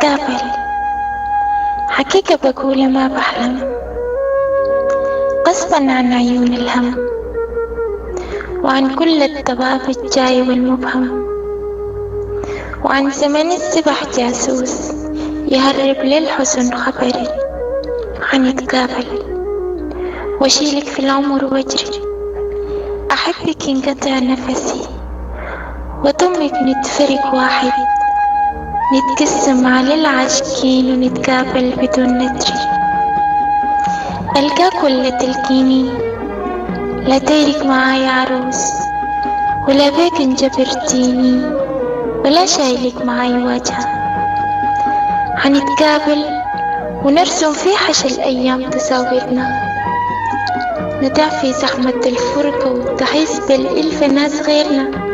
نتقابل. حقيقة بقول ما بحلم، غصبا عن عيون الهم وعن كل الضباب الجاي والمبهم، وعن زمن السبح جاسوس يهرب للحزن خبري. حنتقابل واشيلك في العمر واجري، احبك انقطع نفسي وضمك نتفرق واحد، نتقسم على العاشقين ونتقابل بدون ندري. ألقاك ولا تلقيني، لا دايرك معايا عروس، ولا بيك انجبرتيني، ولا شايلك معاي واجهة. حنتقابل ونرسم في حش الأيام تصاويرنا، ندع في زحمة الفرقة وتحس بالإلف ناس غيرنا،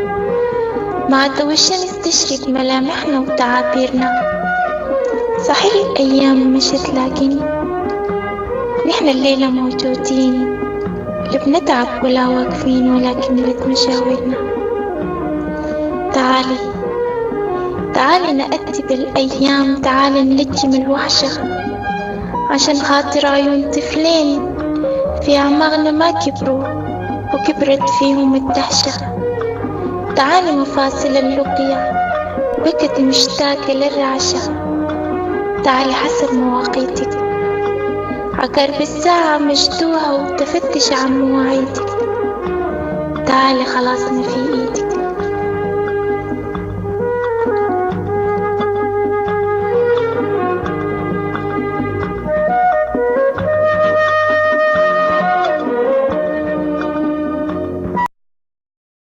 مع ضوء الشمس تشرق ملامحنا وتعابيرنا. صحيح الأيام مشت لكن نحن الليلة موجودين، لا بنتعب ولا واقفين ولكن نرد مشاورنا. تعالي نأتي بالأيام، تعالي نلجم الوحشة عشان خاطر عيون طفلين في أعماقنا ما كبروا وكبرت فيهم الدهشة. تعالي مفاصل اللقيا بكت مشتاقة للرعشة، تعالي حسب مواقيتك عقرب الساعة مشدوها وتفتش عن مواعيدك. تعالي خلاصنا في ايدك.